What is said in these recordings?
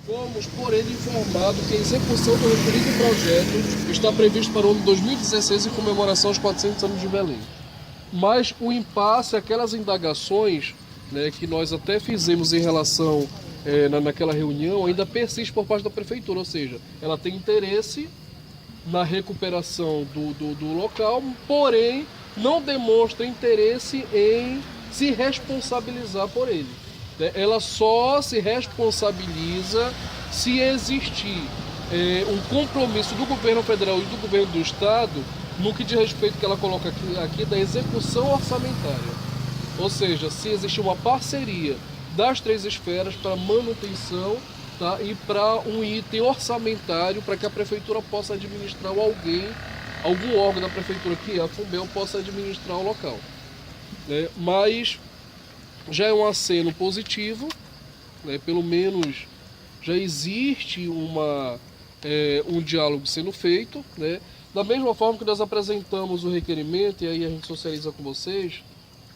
Fomos, por ele, informado que a execução do referido projeto está prevista para o ano de 2016 em comemoração aos 400 anos de Belém. Mas o impasse, aquelas indagações, né, que nós até fizemos em relação naquela reunião, ainda persiste por parte da prefeitura, ou seja, ela tem interesse na recuperação do local, porém não demonstra interesse em se responsabilizar por ele. Ela só se responsabiliza se existir um compromisso do governo federal e do governo do estado no que diz respeito que ela coloca aqui da execução orçamentária. Ou seja, se existe uma parceria das três esferas para manutenção, tá, e para um item orçamentário para que a prefeitura possa administrar ou algum órgão da prefeitura, que é a FUNBEL, possa administrar o local. Mas já é um aceno positivo, pelo menos já existe um diálogo sendo feito, da mesma forma que nós apresentamos o requerimento, e aí a gente socializa com vocês,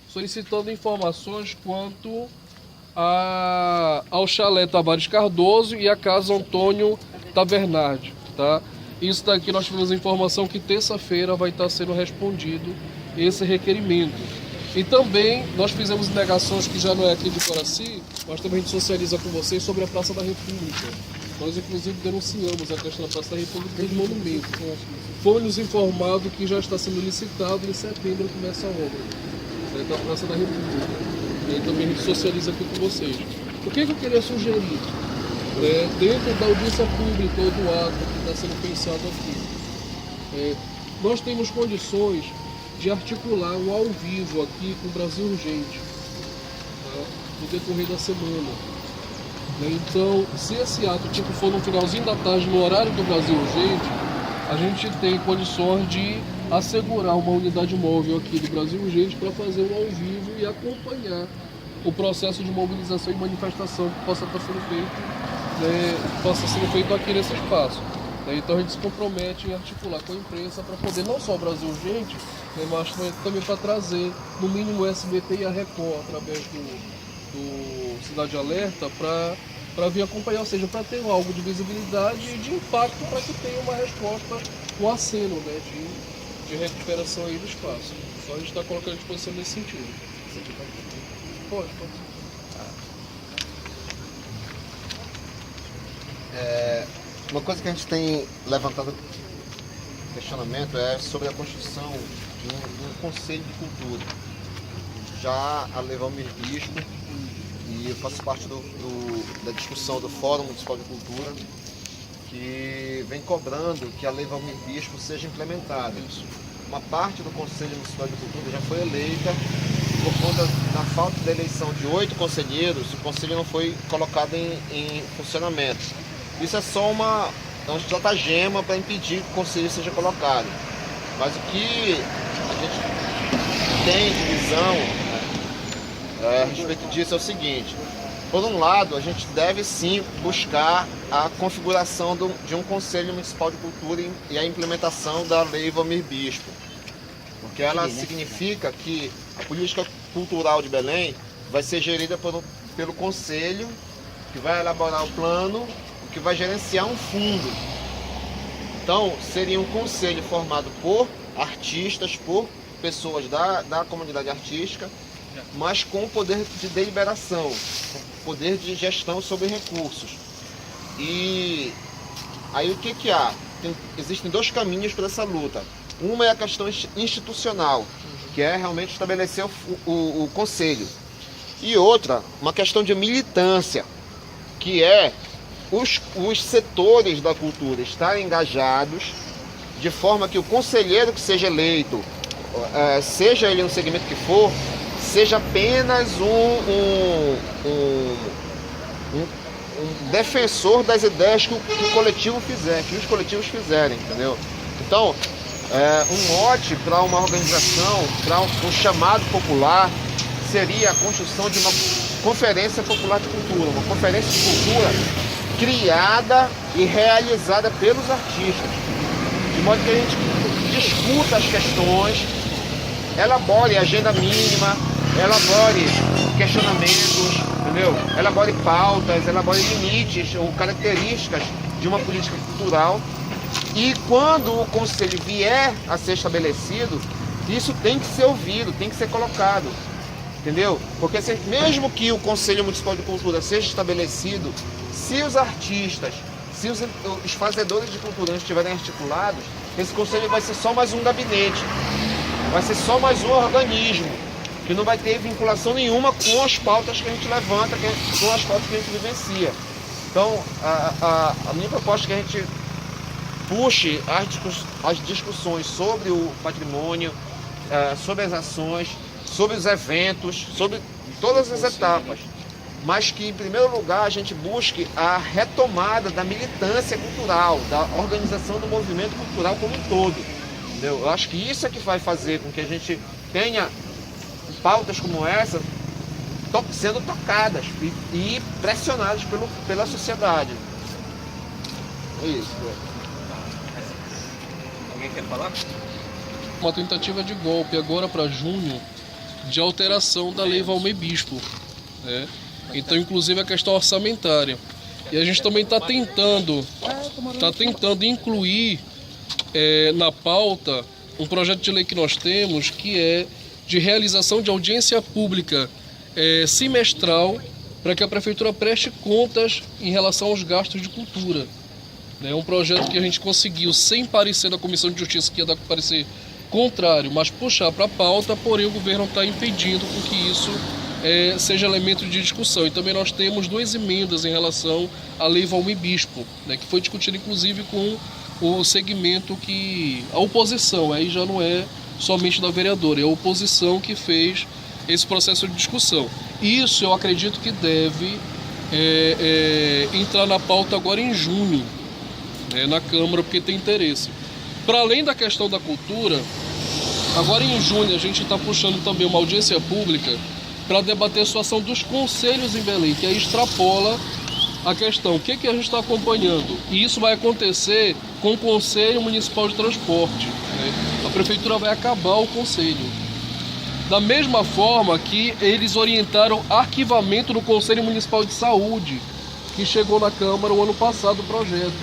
solicitando informações quanto ao chalé Tavares Cardoso e a casa Antônio Tavernardi, tá? Isso daqui nós tivemos a informação que terça-feira vai estar sendo respondido esse requerimento. E também nós fizemos indagações que já não é aqui de Coraci, mas também a gente socializa com vocês sobre a Praça da República. Nós inclusive denunciamos a questão da Praça da República dos monumentos. Foi-nos informado que já está sendo licitado e em setembro começa a obra da Praça da República. E também a gente socializa aqui com vocês. O que eu queria sugerir? Dentro da audiência pública ou do ato que está sendo pensado aqui, nós temos condições de articular um ao vivo aqui com o Brasil Urgente, tá, no decorrer da semana. Então, se esse ato for no finalzinho da tarde, no horário do Brasil Urgente, a gente tem condições de assegurar uma unidade móvel aqui do Brasil Urgente para fazer um ao vivo e acompanhar o processo de mobilização e manifestação que possa estar sendo feito, aqui nesse espaço. Então a gente se compromete em articular com a imprensa para poder, não só o Brasil Urgente, mas também para trazer, no mínimo, o SBT e a Record, através do Cidade Alerta, para vir acompanhar, ou seja, para ter algo de visibilidade e de impacto para que tenha uma resposta, um aceno de recuperação aí do espaço. Então a gente está colocando à disposição nesse sentido. Pode. Uma coisa que a gente tem levantado questionamento é sobre a construção de um Conselho de Cultura. Já a Lei Valmir Bispo, e eu faço parte da discussão do Fórum Municipal de Cultura, que vem cobrando que a Lei Valmir Bispo seja implementada. Uma parte do Conselho Municipal de Cultura já foi eleita. Por conta da falta da eleição de 8 conselheiros, o conselho não foi colocado em funcionamento. Isso é só uma estratagema para impedir que o conselho seja colocado. Mas o que a gente tem de visão a respeito disso é o seguinte: por um lado, a gente deve sim buscar a configuração de um Conselho Municipal de Cultura e a implementação da Lei Valmir Bispo, porque ela significa que a política cultural de Belém vai ser gerida pelo Conselho, que vai elaborar o plano, que vai gerenciar um fundo. Então, seria um conselho formado por artistas, por pessoas da comunidade artística, mas com poder de deliberação, poder de gestão sobre recursos. E aí o que há? Existem dois caminhos para essa luta. Uma é a questão institucional, que é realmente estabelecer o conselho. E outra, uma questão de militância, que é os setores da cultura estarem engajados, de forma que o conselheiro que seja eleito, seja ele no segmento que for, seja apenas um defensor das ideias que o coletivo fizer, que os coletivos fizerem, entendeu? Então, um mote para uma organização, para um chamado popular, seria a construção de uma conferência popular de cultura, uma conferência de cultura criada e realizada pelos artistas, de modo que a gente discuta as questões, elabore a agenda mínima, elabore questionamentos, entendeu? Elabore pautas, elabore limites ou características de uma política cultural. E quando o conselho vier a ser estabelecido, isso tem que ser ouvido, tem que ser colocado, entendeu? Porque mesmo que o Conselho Municipal de Cultura seja estabelecido, se os artistas, se os fazedores de cultura não estiverem articulados, esse conselho vai ser só mais um gabinete, vai ser só mais um organismo, que não vai ter vinculação nenhuma com as pautas que a gente levanta, com as pautas que a gente vivencia. Então, a minha proposta é que a gente puxe as discussões sobre o patrimônio, sobre as ações, sobre os eventos, sobre todas as etapas, mas que, em primeiro lugar, a gente busque a retomada da militância cultural, da organização do movimento cultural como um todo. Entendeu? Eu acho que isso é que vai fazer com que a gente tenha pautas como essa sendo tocadas e pressionadas pela sociedade. É isso. Alguém quer falar? Uma tentativa de golpe agora para junho de alteração da Lei Valmir Bispo, né? Então, inclusive a questão orçamentária. E a gente também está tentando incluir na pauta um projeto de lei que nós temos, que é de realização de audiência pública semestral, para que a prefeitura preste contas em relação aos gastos de cultura. É um projeto que a gente conseguiu, sem parecer da Comissão de Justiça, que ia dar parecer contrário, mas puxar para a pauta, porém o governo está impedindo com que isso seja elemento de discussão. E também nós temos 2 emendas em relação à Lei Valmir Bispo, né, que foi discutida inclusive com o segmento que... a oposição, aí já não é somente da vereadora, é a oposição que fez esse processo de discussão. Isso eu acredito que deve entrar na pauta agora em junho, na Câmara, porque tem interesse. Para além da questão da cultura, agora em junho a gente está puxando também uma audiência pública para debater a situação dos conselhos em Belém, que aí extrapola a questão. O que a gente está acompanhando? E isso vai acontecer com o Conselho Municipal de Transporte, né? A Prefeitura vai acabar o Conselho. Da mesma forma que eles orientaram arquivamento do Conselho Municipal de Saúde, que chegou na Câmara o ano passado o projeto.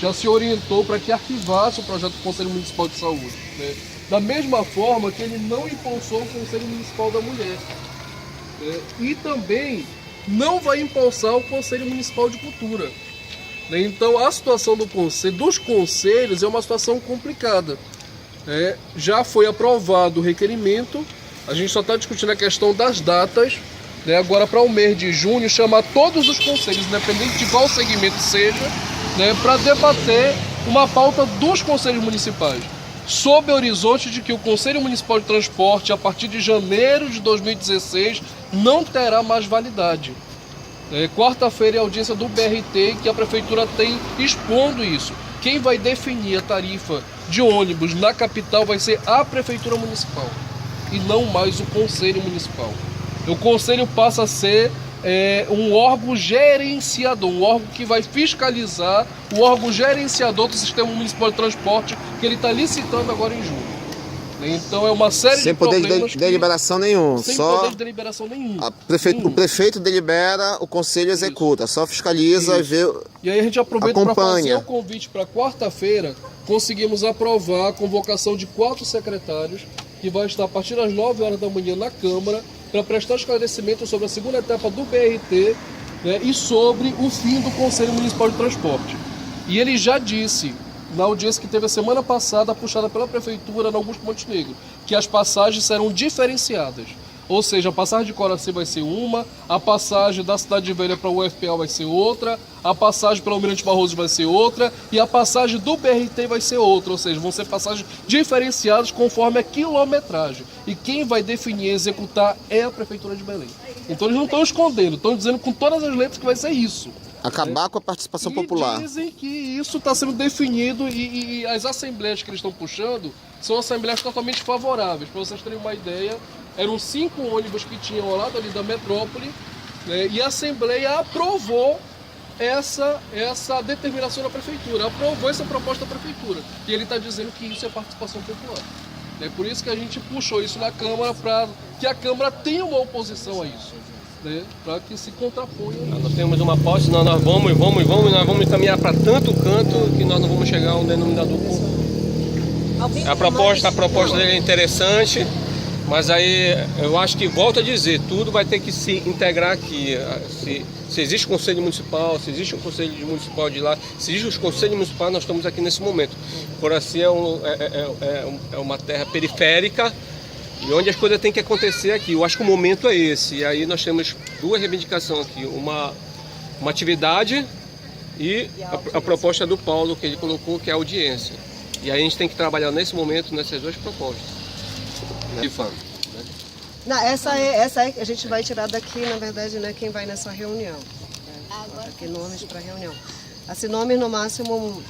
Já se orientou para que arquivasse o projeto do Conselho Municipal de Saúde, né? Da mesma forma que ele não impulsou o Conselho Municipal da Mulher, né? E também não vai impulsar o Conselho Municipal de Cultura, né? Então a situação dos conselhos é uma situação complicada, né? Já foi aprovado o requerimento, a gente só está discutindo a questão das datas, né? Agora para o mês de junho chamar todos os conselhos, independente de qual segmento seja, né, para debater uma pauta dos conselhos municipais, sob o horizonte de que o Conselho Municipal de Transporte, a partir de janeiro de 2016, não terá mais validade. Quarta-feira é a audiência do BRT, que a Prefeitura tem expondo isso. Quem vai definir a tarifa de ônibus na capital vai ser a Prefeitura Municipal, e não mais o Conselho Municipal. O Conselho passa a ser um órgão gerenciador, um órgão que vai fiscalizar, o órgão gerenciador do Sistema Municipal de Transporte, que ele está licitando agora em julho. Então é uma série de problemas. Sem poder de deliberação nenhum. Sem só poder de deliberação nenhum. O prefeito delibera, o conselho executa, só fiscaliza e vê. E aí a gente aproveita para fazer acompanha. o convite para quarta-feira. Conseguimos aprovar a convocação de 4 secretários, que vai estar a partir das 9 horas da manhã na Câmara, para prestar esclarecimento sobre a segunda etapa do BRT, né, e sobre o fim do Conselho Municipal de Transporte. E ele já disse, na audiência que teve a semana passada, puxada pela Prefeitura na Augusto Montenegro, que as passagens serão diferenciadas. Ou seja, a passagem de Coraci vai ser uma, a passagem da Cidade Velha para o UFPA vai ser outra, a passagem para o Almirante Barroso vai ser outra e a passagem do BRT vai ser outra. Ou seja, vão ser passagens diferenciadas conforme a quilometragem. E quem vai definir e executar é a Prefeitura de Belém. Então eles não estão escondendo, estão dizendo com todas as letras que vai ser isso. Acabar com a participação popular. Dizem que isso está sendo definido e as assembleias que eles estão puxando são assembleias totalmente favoráveis. Para vocês terem uma ideia, eram 5 ônibus que tinham ao lado ali da metrópole, né, e a Assembleia aprovou essa determinação da Prefeitura, aprovou essa proposta da Prefeitura. E ele está dizendo que isso é participação popular. É por isso que a gente puxou isso na Câmara, para que a Câmara tenha uma oposição a isso, né? Para que se contraponha. Nós temos uma posse, nós vamos caminhar para tanto canto que nós não vamos chegar a um denominador comum. A proposta dele é interessante, mas aí eu acho que, volto a dizer, tudo vai ter que se integrar aqui. Se existe conselho municipal, se existe um conselho municipal de lá, se existe os conselhos municipais, nós estamos aqui nesse momento. Coraci é uma terra periférica e onde as coisas têm que acontecer aqui. Eu acho que o momento é esse. E aí nós temos duas reivindicações aqui, uma atividade e a proposta do Paulo, que ele colocou, que é a audiência. E aí a gente tem que trabalhar nesse momento nessas duas propostas. Não, essa é a gente vai tirar daqui, na verdade, né, quem vai nessa reunião. Aqui nomes para reunião. Assim, nomes no máximo.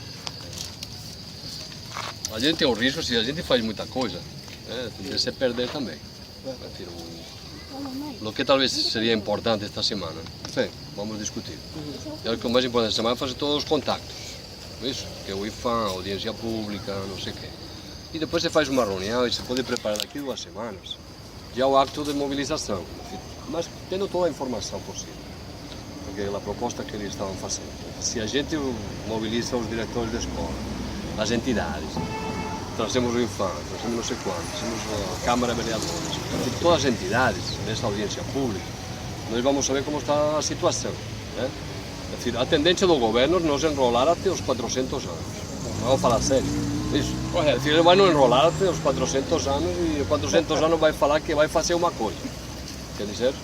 A gente tem um risco, se a gente faz muita coisa, de se perder também. O que talvez seria importante esta semana, vamos discutir. Eu acho que o mais importante esta semana é fazer todos os contactos. Isso, que é o IFAM, audiência pública, não sei o quê. E depois você faz uma reunião e se pode preparar daqui 2 semanas já o acto de mobilização, mas tendo toda a informação possível. Porque a proposta que eles estavam fazendo, se a gente mobiliza os diretores da escola, as entidades, trazemos o IFAM, trazemos não sei quanto, trazemos a Câmara de Vereadores, todas as entidades desta audiência pública, nós vamos saber como está a situação, né? É decir, a tendência do governo é nos enrolar até os 400 anos. Vamos falar sério. Isso. É decir, ele vai nos enrolar até os 400 anos e 400 anos vai falar que vai fazer uma coisa. Quer dizer,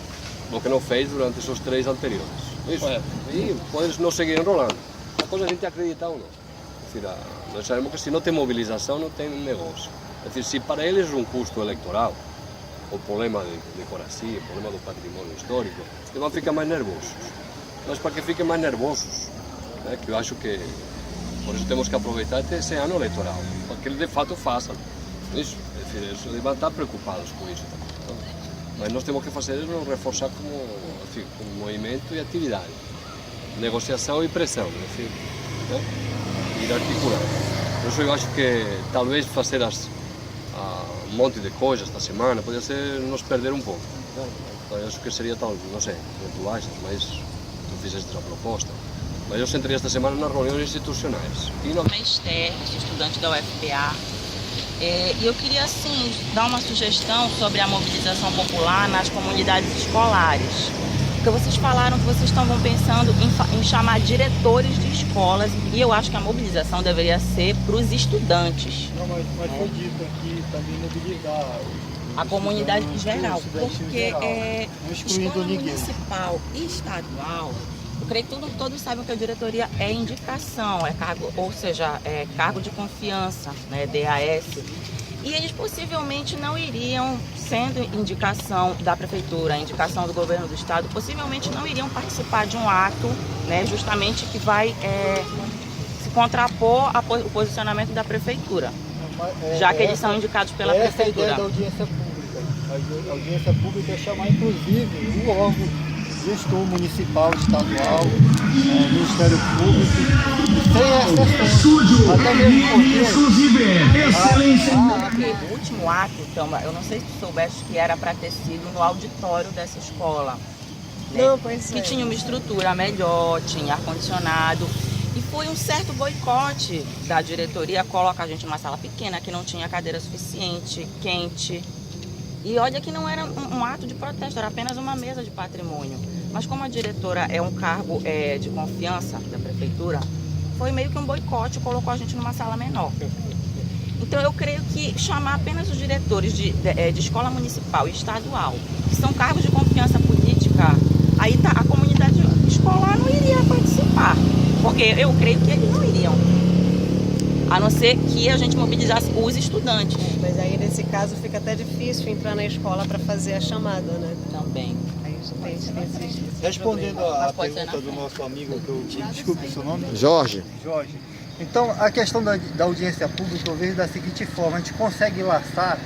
o que não fez durante esses 3 anteriores. Isso. E pode não seguir enrolando. A coisa é a gente acreditar ou não. É decir, nós sabemos que se não tem mobilização, não tem negócio. É decir, se para eles é um custo eleitoral, o problema de Coraci, o problema do patrimônio histórico, eles vão ficar mais nervosos. Mas para que fiquem mais nervosos, né, que eu acho que por isso temos que aproveitar esse ano eleitoral, para que eles de fato façam isso. Eles vão estar preocupados com isso também. Mas nós temos que fazer isso, reforçar como movimento e atividade, negociação e pressão, enfim, né? Ir articulando. Por isso eu acho que talvez fazer um monte de coisas esta semana poderia ser nos perder um pouco. Eu acho que seria tal, não sei, tu achas, mas tu fizeste a proposta. Mas eu sentaria esta semana nas reuniões institucionais. Esther, sou estudante da UFPA. E eu queria, assim, dar uma sugestão sobre a mobilização popular nas comunidades escolares. Porque vocês falaram que vocês estavam pensando em chamar diretores de escolas e eu acho que a mobilização deveria ser para os estudantes. Não, mas foi dito aqui também mobilizar a comunidade em geral, porque escola ninguém. Municipal e estadual, eu creio que todos sabem que a diretoria é indicação, é cargo, ou seja, é cargo de confiança, né, DAS. E eles possivelmente não iriam, sendo indicação da prefeitura, indicação do governo do estado, possivelmente não iriam participar de um ato, né, justamente que vai se contrapor ao posicionamento da prefeitura, já que eles são indicados pela prefeitura. Essa é a ideia da audiência pública. A audiência pública é chamar, inclusive, o órgão gestor municipal, estadual, Ministério Público, sem exceção. Até mesmo O último ato, então, eu não sei se tu soubeste que era para ter sido no auditório dessa escola. Né? Não, pois que tinha uma estrutura melhor, tinha ar-condicionado. E foi um certo boicote da diretoria, coloca a gente numa sala pequena que não tinha cadeira suficiente, quente. E olha que não era um ato de protesto, era apenas uma mesa de patrimônio. Mas como a diretora é um cargo de confiança da prefeitura, foi meio que um boicote, colocou a gente numa sala menor. Então eu creio que chamar apenas os diretores de escola municipal e estadual, que são cargos de confiança política, aí a comunidade escolar não iria participar, porque eu creio que eles não iriam. A não ser que a gente mobilizasse os estudantes. Mas aí, nesse caso, fica até difícil entrar na escola para fazer a chamada, né? Também. Respondendo a pergunta do nosso amigo, desculpe o seu nome? Jorge. Jorge. Então, a questão da audiência pública eu vejo da seguinte forma: a gente consegue laçar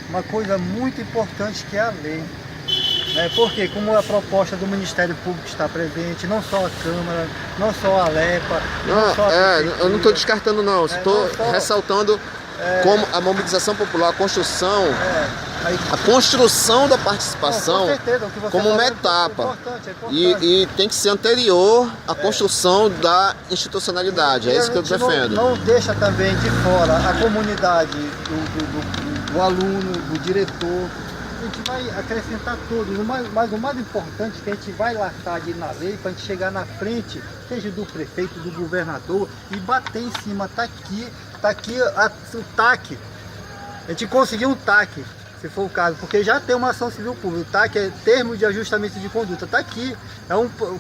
uma coisa muito importante que é a lei. Porque como a proposta do Ministério Público está presente, não só a Câmara, não só a Alepa, eu não estou descartando não, estou ressaltando como a mobilização popular, a construção da participação com certeza, o que você como uma falou etapa. É importante. E tem que ser anterior à construção da institucionalidade. É isso que eu defendo. Não deixa também de fora a comunidade, do aluno, do diretor. A gente vai acrescentar todos, mas o mais importante é que a gente vai laçar ali na lei para a gente chegar na frente, seja do prefeito, do governador, e bater em cima. Tá aqui o TAC. A gente conseguiu um TAC, se for o caso, porque já tem uma ação civil pública. O TAC é termo de ajustamento de conduta, está aqui.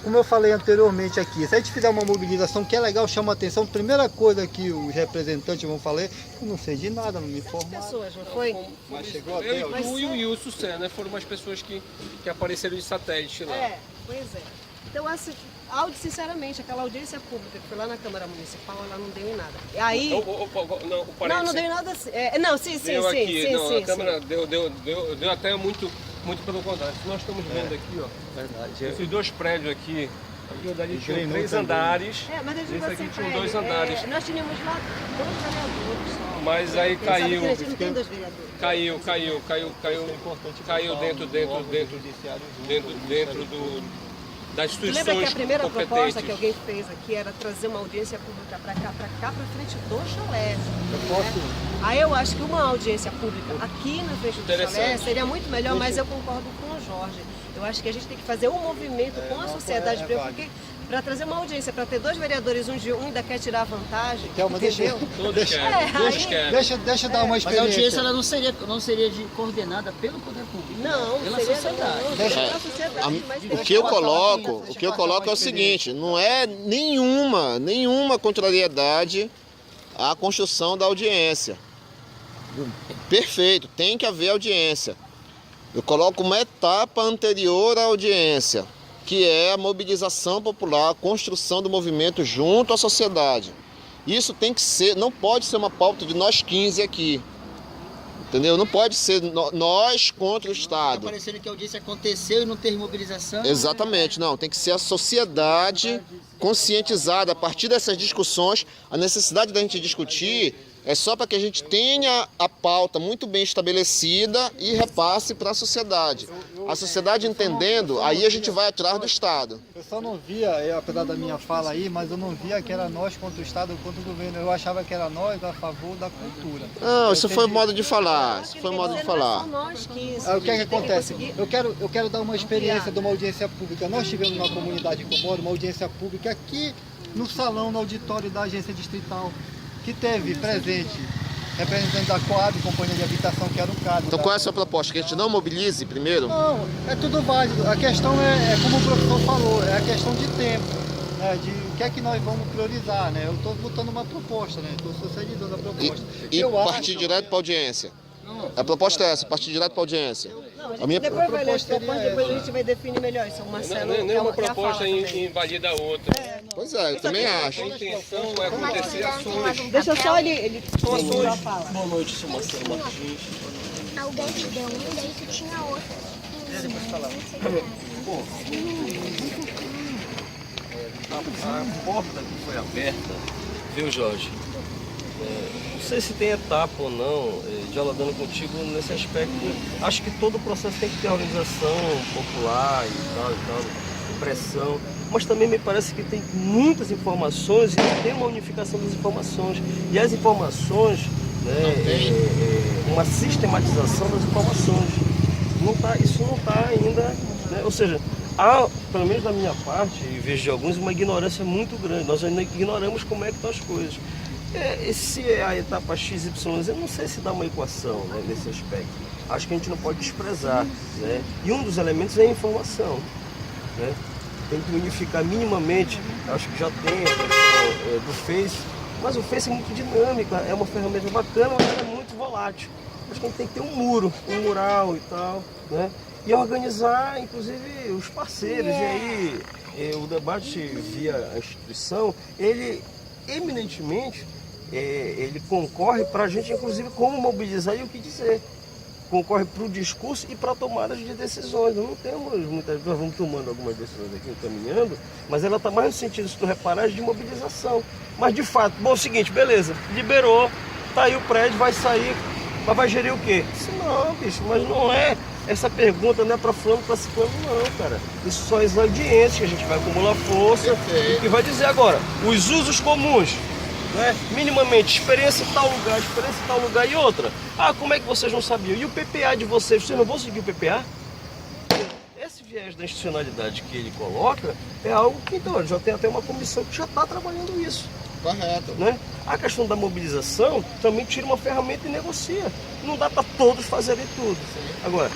Como eu falei anteriormente aqui, se a gente fizer uma mobilização que é legal, chama a atenção, primeira coisa que os representantes vão falar, eu não sei de nada, não me informaram. Pessoas, não foi? Mas chegou até Eu e o Wilson Senna foram as pessoas que apareceram de satélite lá. Pois é. Então, assim, sinceramente, aquela audiência pública que foi lá na Câmara Municipal, ela não deu em nada. E aí... Não deu em nada. Deu aqui. A Câmara deu até muito pelo contrário. Nós estamos vendo aqui, ó. Verdade. Esses dois prédios aqui dali tinham 3 andares. Mas eu digo esse aqui assim, tinha 2 andares. nós tínhamos lá 2 vereadores só. Mas aí caiu. A gente não tem 2 vereadores. Caiu dentro das Tu instituições lembra que a primeira proposta competentes. que alguém fez aqui era trazer uma audiência pública para cá, para frente do chalé. Aí eu acho que uma audiência pública aqui na frente do chalé seria muito melhor, mas eu concordo com o Jorge. Eu acho que a gente tem que fazer um movimento com a sociedade, porque para trazer uma audiência, para ter 2 vereadores, um ainda quer tirar vantagem, entendeu? Todos querem. Deixa eu dar uma Mas a experiência. audiência ela não seria coordenada pelo poder público. Não, pela seria sociedade. pela sociedade. Mas O que eu coloco é o seguinte, não é nenhuma contrariedade à construção da audiência. Perfeito, tem que haver audiência. Eu coloco uma etapa anterior à audiência, que é a mobilização popular, a construção do movimento junto à sociedade. Isso tem que ser, não pode ser uma pauta de nós 15 aqui. Entendeu? Não pode ser nós contra o Estado. Está parecendo que a audiência aconteceu e não teve mobilização. Exatamente, não. Tem que ser a sociedade conscientizada a partir dessas discussões. A necessidade da gente discutir é só para que a gente tenha a pauta muito bem estabelecida e repasse para a sociedade. A sociedade entendendo, aí a gente vai atrás do Estado. Eu só não via, apesar da minha fala aí, mas eu não via que era nós contra o Estado ou contra o governo. Eu achava que era nós a favor da cultura. Não, isso foi modo de falar. Isso foi modo de falar. O que é que acontece? Eu quero dar uma experiência de uma audiência pública. Nós tivemos na comunidade que eu moro uma audiência pública aqui no salão, no auditório da agência distrital, que teve presente representante da Coab, Companhia de Habitação, que era o CAD. Então qual é a sua proposta? Que a gente não mobilize primeiro? Não, é tudo válido. A questão é como o professor falou, é a questão de tempo, né, de o que é que nós vamos priorizar, né? Eu estou botando uma proposta, né? Estou socializando a proposta. E partir direto para audiência. A proposta é essa, partir direto para audiência. A minha depois vai ler as propostas, depois a gente vai definir melhor. Isso é o Marcelo. Nenhuma proposta invalida a outra. Pois é, eu também acho. A intenção é acontecer ações. Deixa só ele Boa fala. Boa noite, seu Marcelo Martins. Alguém te deu um, daí tu tinha outro. A porta que foi aberta, viu, Jorge? Não sei se tem etapa ou não, dialogando contigo nesse aspecto. Acho que todo o processo tem que ter organização popular e tal, pressão. Mas também me parece que tem muitas informações e tem uma unificação das informações. E as informações, uma sistematização das informações. Isso não está ainda, né? Ou seja, há, pelo menos da minha parte, e vejo de alguns, uma ignorância muito grande. Nós ainda ignoramos como é que estão as coisas. Se é a etapa XYZ, eu não sei se dá uma equação, né, nesse aspecto. Acho que a gente não pode desprezar, né? E um dos elementos é a informação, né? Tem que unificar minimamente. Acho que já tem a questão do Face, mas o Face é muito dinâmico, é uma ferramenta bacana, mas é muito volátil. Acho que a gente tem que ter um muro, um mural e tal, né? E organizar, inclusive, os parceiros. E aí, o debate via a instituição, ele eminentemente ele concorre para a gente, inclusive, como mobilizar e o que dizer. Concorre para o discurso e para tomadas de decisões. Nós não temos muitas vezes, nós vamos tomando algumas decisões aqui, encaminhando, mas ela está mais no sentido, se tu reparares, de mobilização. Mas de fato, bom, é o seguinte, beleza, liberou, tá aí o prédio, vai sair, mas vai gerir o quê? Disse, não, bicho, mas não é. Essa pergunta não é para fulano, para ciclano, não, cara. Isso são as audiências que a gente vai acumular força e vai dizer agora, os usos comuns, né? Minimamente, experiência em tal lugar e outra. Ah, como é que vocês não sabiam? E o PPA de vocês não vão seguir o PPA? Esse viés da institucionalidade que ele coloca é algo que, então, já tem até uma comissão que já está trabalhando isso. Correto. Né? A questão da mobilização também tira uma ferramenta e negocia. Não dá para todos fazerem tudo. Agora,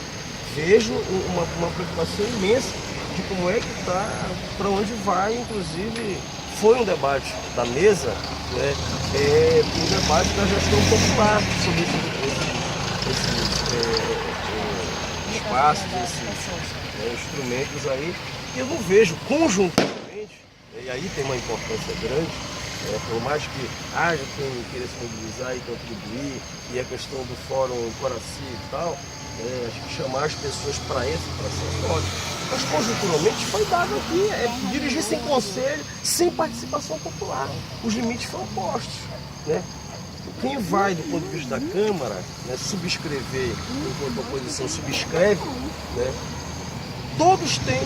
vejo uma preocupação imensa de como é que está, para onde vai, inclusive, foi um debate da mesa, né? Um debate da gestão popular sobre esses espaços, esses instrumentos aí, que eu não vejo conjuntamente, e aí tem uma importância grande, por mais que haja quem queira se mobilizar e contribuir, e a questão do Fórum Coraci e tal, acho que chamar as pessoas para esse processo ótimo. Mas conjunturalmente foi dado aqui, dirigir sem conselho, sem participação popular. Os limites foram postos. Né? Quem vai, do ponto de vista da Câmara, né, subscrever, enquanto a oposição subscreve, né, todos têm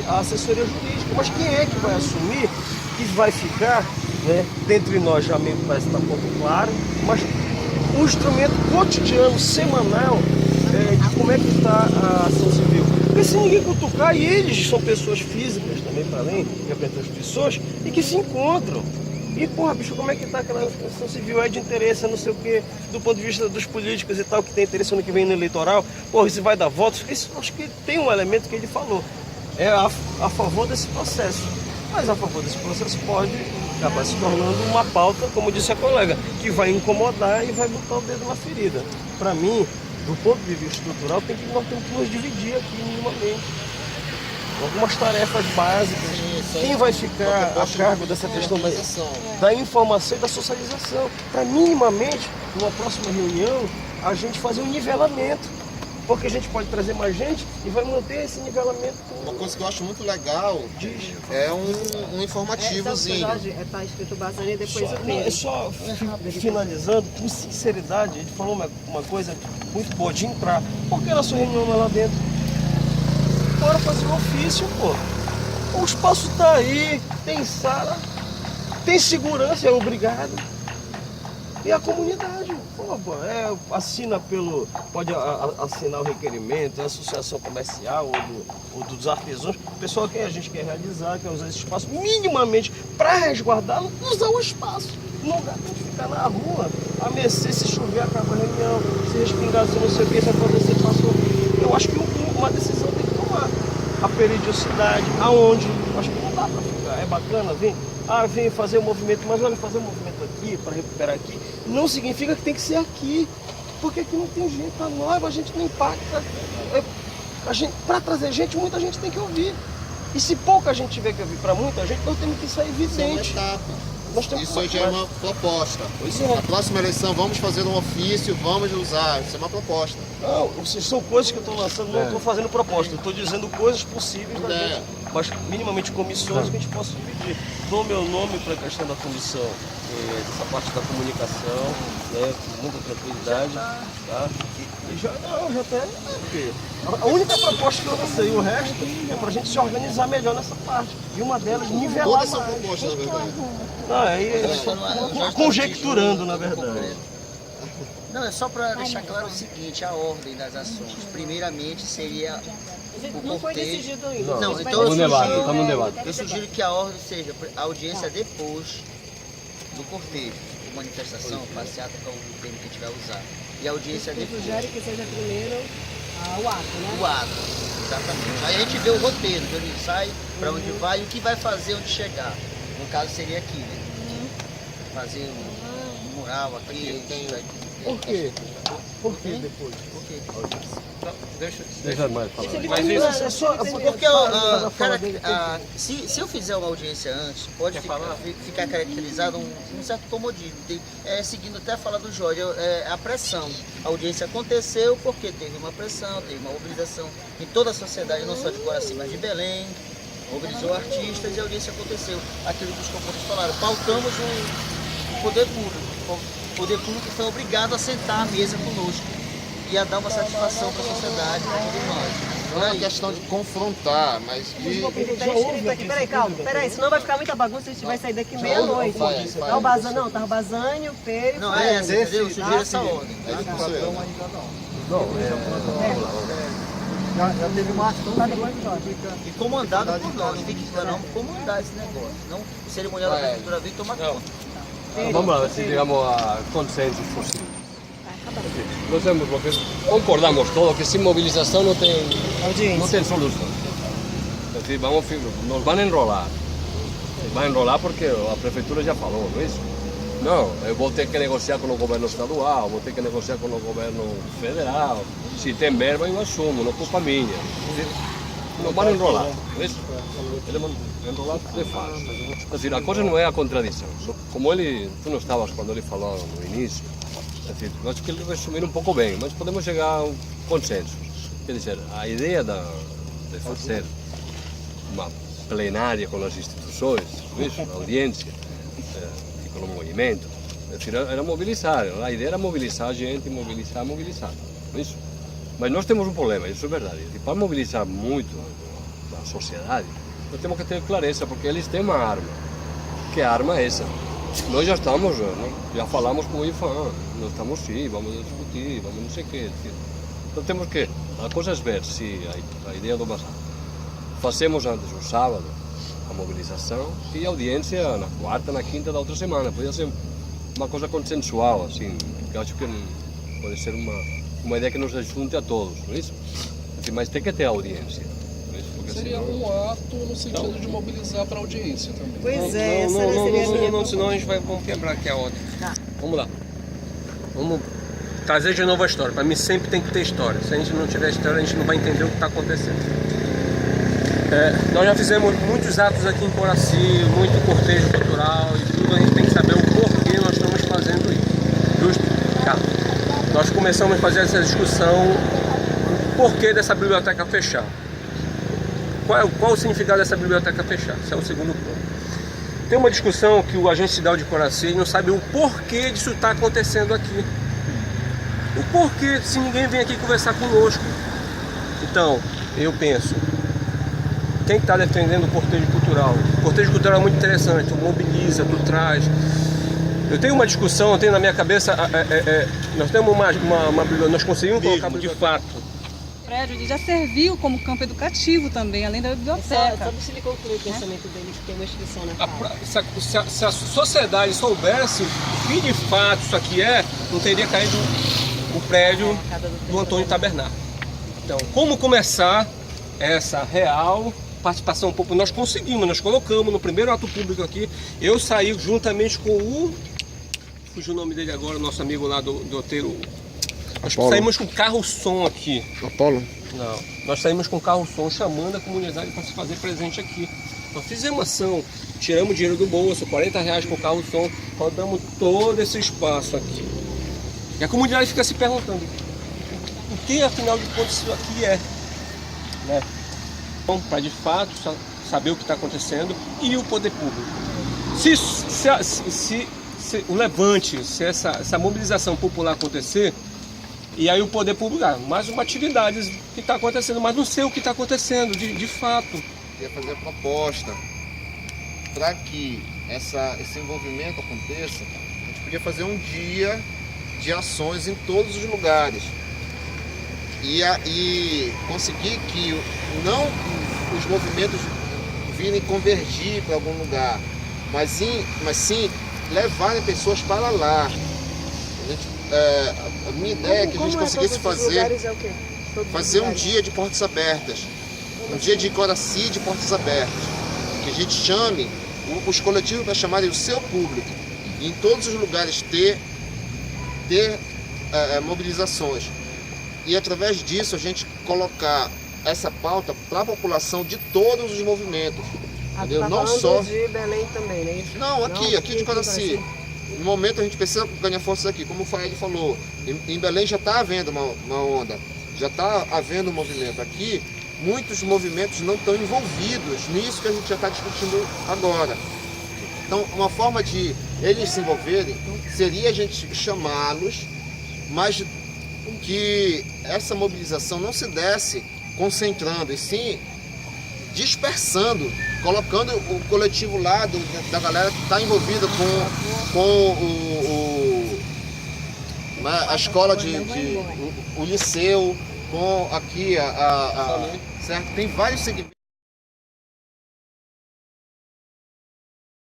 a assessoria jurídica, mas quem é que vai assumir que vai ficar, né, dentre nós já mesmo parece estar um pouco claro, mas um instrumento cotidiano, semanal, de como é que está a ação civil. Porque se ninguém cutucar, e eles são pessoas físicas também, para além de representantes de pessoas, e que se encontram. E, porra, bicho, como é que está aquela ação civil aí de interesse, não sei o quê, do ponto de vista dos políticos e tal, que tem interesse no que vem no eleitoral, porra, isso vai dar votos? Isso, acho que tem um elemento que ele falou, a favor desse processo. Mas a favor desse processo pode acabar se tornando uma pauta, como disse a colega, que vai incomodar e vai botar o dedo na ferida. Para mim, do ponto de vista estrutural, nós temos que nos dividir aqui minimamente. Algumas tarefas básicas. Quem vai ficar a cargo dessa questão da informação e da socialização? Para minimamente, numa próxima reunião, a gente fazer um nivelamento. Porque a gente pode trazer mais gente e vai manter esse nivelamento. Uma coisa que eu acho muito legal é um informativozinho. Está escrito Bazani e depois o Não, só finalizando, com sinceridade, ele falou uma coisa muito boa de entrar. Por que nossa reunião não é lá dentro? Bora fazer um ofício, pô. O espaço está aí, tem sala, tem segurança, é obrigado. E a comunidade, assina pode assinar o requerimento, a associação comercial ou dos artesãos, o pessoal que a gente quer realizar, quer usar esse espaço minimamente para resguardá-lo, usar o espaço. Não dá para ficar na rua, a mercê, se chover acaba a reunião, se respingar, se não sei o que, se acontecer, passou. Eu acho que uma decisão tem que tomar. A periodicidade, aonde, acho que não dá para ficar. É bacana, vem fazer o movimento, mas olha, fazer o movimento aqui, para recuperar aqui, não significa que tem que ser aqui, porque aqui não tem gente, tá nova, a gente não impacta. Para trazer gente, muita gente tem que ouvir. E se pouca gente tiver que ouvir para muita gente, nós temos que sair evidente. Isso já é uma proposta. Na próxima eleição vamos fazer um ofício, vamos usar. Isso é uma proposta. Não, são coisas que eu estou lançando, não estou fazendo proposta, eu estou dizendo coisas possíveis da gente, mas minimamente comissões que a gente possa dividir. Dou meu nome para a questão da comissão, dessa parte da comunicação, né, com muita tranquilidade. Tá? E já está. A única proposta que eu lancei, o resto é para a gente se organizar melhor nessa parte. E uma delas, nivelar Todas mais. são propostas, na verdade. Não, aí conjecturando, na verdade. Não, é só para deixar claro o seguinte, a ordem das ações. Primeiramente seria o não foi cortejo. decidido ainda. Não, então eu sugiro que a ordem seja a audiência depois do cortejo, manifestação, passeata, que é o termo que a gente vai usar. E a audiência depois. Sugere que seja primeiro o ato, né? O ato, exatamente. Aí a gente vê o roteiro, de onde sai, para onde vai e o que vai fazer, onde chegar. No caso seria aqui, né? Fazer um mural aqui. Por quê? Por que depois? Por quê? Deixa mais falar. Mas isso é só... Porque se eu fizer uma audiência antes, pode ficar caracterizado um certo comodismo. Seguindo até a fala do Jorge, a pressão. A audiência aconteceu porque teve uma pressão, teve uma mobilização em toda a sociedade, não só de Coraci, mas de Belém. Mobilizou artistas e a audiência aconteceu. Aquilo que os companheiros falaram, pautamos o poder público. poder público foi obrigado a sentar à mesa conosco e a dar uma satisfação para a sociedade, para todos nós. Não é questão de confrontar, mas de... Tá escrito aqui, peraí, calma, peraí, senão vai ficar muita bagunça se a gente vai sair daqui meia-noite. Tá o Bazan, não, tá o Bazânio, o Pério. Não, é essa, entendeu? Sugiro essa ordem. Já teve uma ação e comandado por nós, fique claro, comandar esse negócio. Não o cerimonial da prefeitura vir tomar conta. Vamos a ver si llegamos a consensos posibles. No sabemos lo que concordamos todo, que sin movilización no tiene solución. Es decir, nos van a enrolar. Nos van a enrolar porque a prefeitura já falou, não é isso? Não, eu vou ter que negociar com o governo estadual, vou ter que negociar com o governo federal. Se tem verba, eu assumo, não é culpa minha. Nos van a enrolar, não é isso? Eles vão enrolar de fato. É decir, a coisa não é a contradição. Como tu não estavas quando ele falou no início, é decir, acho que ele resumiu um pouco bem, mas podemos chegar a um consenso. Quer dizer, a ideia de fazer uma plenária com as instituições, isso, a audiência, e com o movimento, é decir, era mobilizar, a ideia era mobilizar a gente, mobilizar, não é isso? Mas nós temos um problema, isso é verdade, e para mobilizar muito a sociedade, nós temos que ter clareza, porque eles têm uma arma. Que arma é essa? Nós já estamos, né? Já falamos com o IFAM, nós estamos sim, vamos discutir, vamos não sei o quê. Então temos que, a coisa é ver se a ideia do Bazan. Fazemos antes, o sábado, a mobilização e a audiência na quarta, na quinta da outra semana. Podia ser uma coisa consensual, assim, que acho que pode ser uma ideia que nos junte a todos, não é isso? Assim, mas tem que ter audiência. Seria um ato no sentido de mobilizar para a audiência também. Pois é, essa seria a minha. Não, senão a gente vai quebrar aqui a ordem. Tá. Vamos lá. Vamos trazer de novo a história. Para mim sempre tem que ter história. Se a gente não tiver história, a gente não vai entender o que está acontecendo. Nós já fizemos muitos atos aqui em Coraci, muito cortejo cultural e tudo. A gente tem que saber o porquê nós estamos fazendo isso. Justo? Tá. Nós começamos a fazer essa discussão, o porquê dessa biblioteca fechar. Qual o significado dessa biblioteca fechar? Esse é o segundo ponto. Tem uma discussão que o agente cidadão de Coraci não sabe o porquê disso está acontecendo aqui. O porquê, se ninguém vem aqui conversar conosco. Então, eu penso, quem está defendendo o cortejo cultural? O cortejo cultural é muito interessante, tu mobiliza, tu traz. Eu tenho uma discussão, eu tenho na minha cabeça, nós temos nós conseguimos colocar de fato. O prédio já serviu como campo educativo também, além da biblioteca. Só deixa ele concluir o pensamento dele, que tem uma inscrição na casa. Se a sociedade soubesse o que de fato isso aqui não teria caído o prédio do Antônio Tabernáculo. Então, como começar essa real participação popular? Nós conseguimos, nós colocamos no primeiro ato público aqui, eu saí juntamente com o... fugiu o nome dele agora, o nosso amigo lá do hotel... Nós saímos com carro-som aqui. Apolo? Não. Nós saímos com carro-som chamando a comunidade para se fazer presente aqui. Nós fizemos ação, tiramos dinheiro do bolso, R$40 por carro-som, rodamos todo esse espaço aqui. E a comunidade fica se perguntando, o que afinal de contas isso aqui é? Né? Então, para de fato saber o que está acontecendo e o poder público. Se o levante, se essa mobilização popular acontecer, e aí o poder público, mais uma atividade que está acontecendo, mas não sei o que está acontecendo, de fato. Queria fazer a proposta, para que esse envolvimento aconteça, a gente podia fazer um dia de ações em todos os lugares. E conseguir que não os movimentos virem convergir para algum lugar, mas sim levarem pessoas para lá. A minha ideia é que a gente conseguisse fazer um dia de portas abertas, um dia de Coraci de portas abertas, que a gente chame os coletivos para chamarem o seu público, e em todos os lugares ter mobilizações, e através disso a gente colocar essa pauta para a população de todos os movimentos. Tá não só de Belém também, né? Não, aqui de Coraci. No momento a gente precisa ganhar força aqui, como o Fael falou. Em Belém já está havendo uma onda, já está havendo um movimento. Aqui, muitos movimentos não estão envolvidos nisso que a gente já está discutindo agora. Então, uma forma de eles se envolverem seria a gente chamá-los, mas que essa mobilização não se desse concentrando, e sim dispersando, colocando o coletivo lá da galera que está envolvida com a escola o liceu, com aqui certo? Tem vários segmentos.